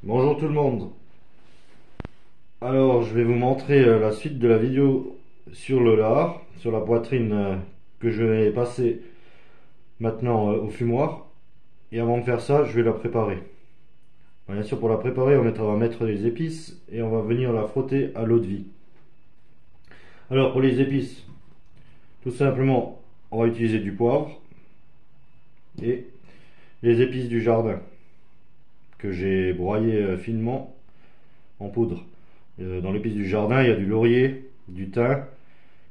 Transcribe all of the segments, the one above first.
Bonjour tout le monde. Alors je vais vous montrer la suite de la vidéo sur le lard, sur la poitrine que je vais passer maintenant au fumoir. Et avant de faire ça, je vais la préparer. Bien sûr, pour la préparer, on va mettre les épices et on va venir la frotter à l'eau de vie. Alors pour les épices, tout simplement, on va utiliser du poivre et les épices du jardin que j'ai broyé finement en poudre. Dans l'épice du jardin, il y a du laurier, du thym,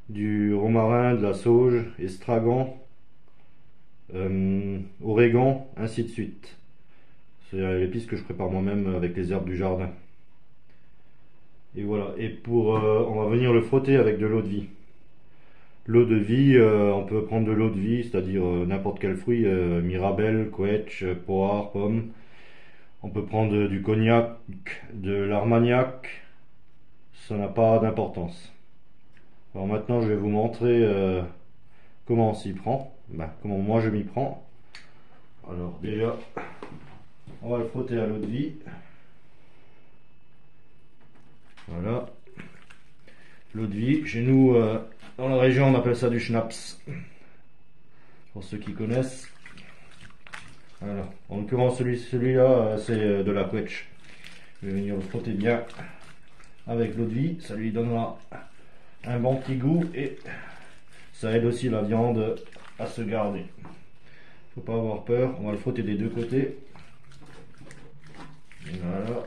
du romarin, de la sauge, estragon, origan, ainsi de suite. C'est l'épice que je prépare moi-même avec les herbes du jardin. Et voilà. Et on va venir le frotter avec de l'eau de vie. L'eau de vie, on peut prendre de l'eau de vie, c'est-à-dire n'importe quel fruit, mirabelle, quetch, poire, pomme. On peut prendre du cognac, de l'armagnac. Ça n'a pas d'importance. Alors maintenant, je vais vous montrer comment on s'y prend, comment moi je m'y prends. Alors déjà, on va le frotter à l'eau de vie. Voilà. L'eau de vie, chez nous, dans la région, on appelle ça du schnapps. Pour ceux qui connaissent. Voilà. En l'occurrence, celui-là, c'est de la quetch. Je vais venir le frotter bien avec l'eau de vie. Ça lui donnera un bon petit goût et ça aide aussi la viande à se garder. Faut pas avoir peur. On va le frotter des deux côtés. Voilà,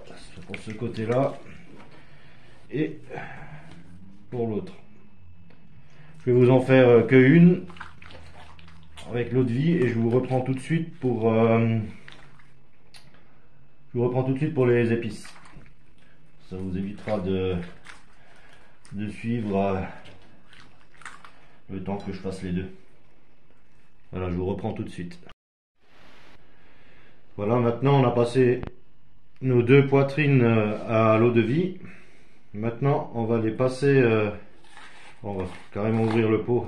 pour ce côté-là et pour l'autre. Je vais vous en faire que une avec l'eau de vie et je vous reprends tout de suite pour les épices. Ça vous évitera de suivre le temps que je fasse les deux. Voilà, je vous reprends tout de suite. Voilà, maintenant on a passé nos deux poitrines à l'eau de vie. Maintenant on va les passer, on va carrément ouvrir le pot,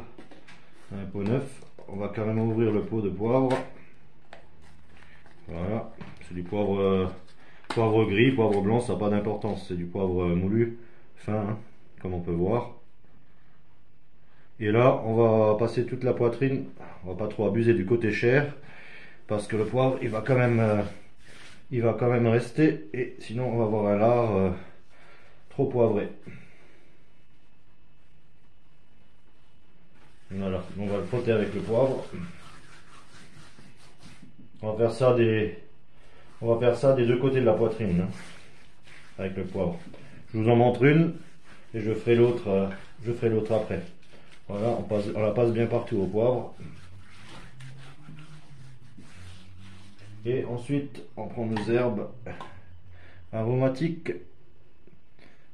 un pot neuf. On va carrément ouvrir le pot de poivre. Voilà, c'est du poivre, poivre gris, poivre blanc, ça n'a pas d'importance. C'est du poivre moulu, fin, hein, comme on peut voir. Et là, on va passer toute la poitrine. On va pas trop abuser du côté chair, parce que le poivre, il va quand même rester. Et sinon, on va avoir un lard trop poivré. Voilà, on va le frotter avec le poivre. On va faire ça des deux côtés de la poitrine, hein, avec le poivre. Je vous en montre une et je ferai l'autre après. Voilà, on la passe bien partout au poivre. Et ensuite, on prend nos herbes aromatiques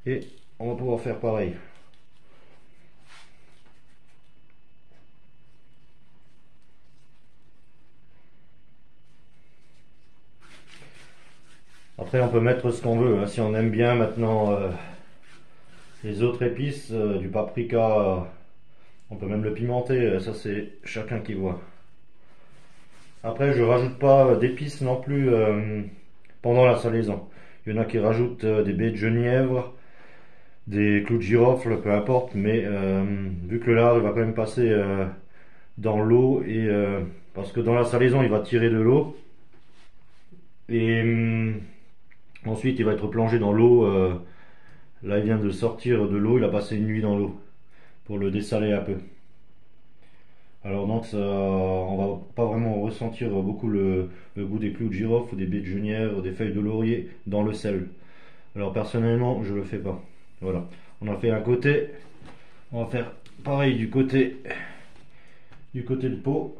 et on va pouvoir faire pareil. Après, on peut mettre ce qu'on veut, hein. Si on aime bien maintenant les autres épices, du paprika, on peut même le pimenter, ça c'est chacun qui voit. Après, je rajoute pas d'épices non plus pendant la salaison. Il y en a qui rajoutent des baies de genièvre, des clous de girofle, peu importe, mais vu que le lard il va quand même passer dans l'eau, et parce que dans la salaison il va tirer de l'eau, et ensuite il va être plongé dans l'eau. Là il vient de sortir de l'eau, il a passé une nuit dans l'eau pour le dessaler un peu. Alors donc ça, on va pas vraiment ressentir beaucoup le goût des clous de girofle, des baies de genièvre, des feuilles de laurier dans le sel. Alors personnellement je le fais pas. Voilà, on a fait un côté, on va faire pareil du côté de pot.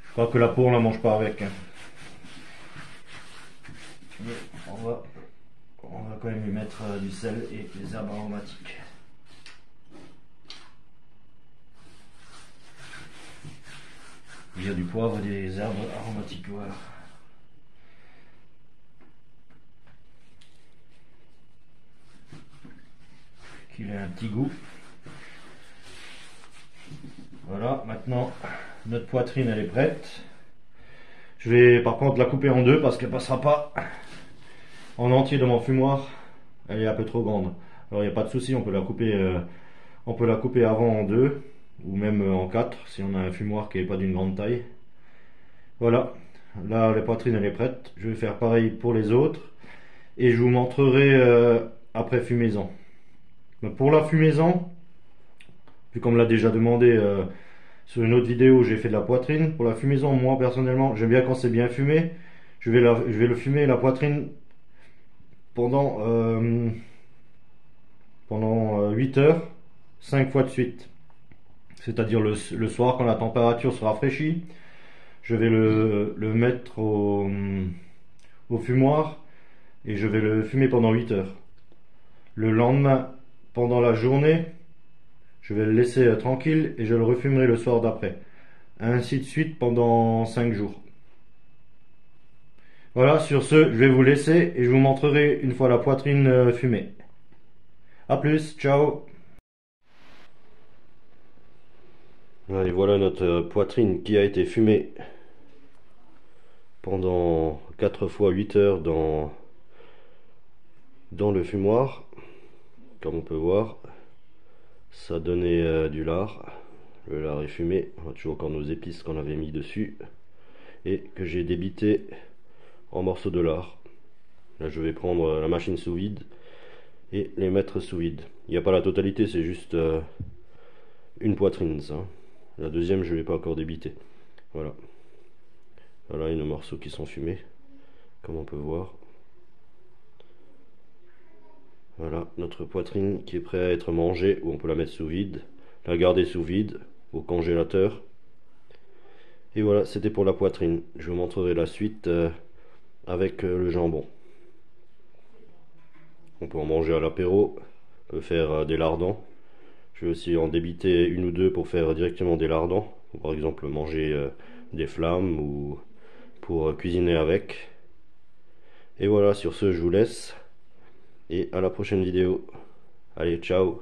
Je crois que la peau on la mange pas avec, hein. Mais on va quand même lui mettre du sel et des herbes aromatiques. Il y a du poivre et des herbes aromatiques, voilà. Qu'il ait un petit goût. Voilà, maintenant notre poitrine elle est prête. Je vais par contre la couper en deux parce qu'elle passera pas en entier dans mon fumoir. Elle est un peu trop grande. Alors il n'y a pas de souci, on peut la couper avant en deux ou même en quatre si on a un fumoir qui n'est pas d'une grande taille. Voilà, là la poitrine elle est prête. Je vais faire pareil pour les autres et je vous montrerai après fumaison. Pour la fumaison, vu qu'on me l'a déjà demandé sur une autre vidéo, j'ai fait de la poitrine. Pour la fumaison, moi personnellement, j'aime bien quand c'est bien fumé. Je vais le fumer la poitrine pendant 8 heures, 5 fois de suite. C'est-à-dire le soir, quand la température se rafraîchit, je vais le mettre au fumoir et je vais le fumer pendant 8 heures. Le lendemain, pendant la journée, je vais le laisser tranquille et je le refumerai le soir d'après. Ainsi de suite pendant 5 jours. Voilà, sur ce, je vais vous laisser et je vous montrerai une fois la poitrine fumée. A plus, ciao. Et voilà notre poitrine qui a été fumée pendant 4 fois 8 heures dans le fumoir. Comme on peut voir, ça donnait du lard. Le lard est fumé, on a toujours encore nos épices qu'on avait mis dessus et que j'ai débité en morceaux de lard. Là je vais prendre la machine sous vide et les mettre sous vide. Il n'y a pas la totalité, c'est juste une poitrine ça. La deuxième je ne l'ai pas encore débité. Voilà. Voilà nos morceaux qui sont fumés, comme on peut voir. Voilà notre poitrine qui est prête à être mangée, ou on peut la mettre sous vide, la garder sous vide au congélateur. Et voilà, c'était pour la poitrine. Je vous montrerai la suite avec le jambon. On peut en manger à l'apéro, on peut faire des lardons. Je vais aussi en débiter une ou deux pour faire directement des lardons, ou par exemple manger des flammes ou pour cuisiner avec. Et voilà, sur ce je vous laisse et à la prochaine vidéo. Allez, ciao.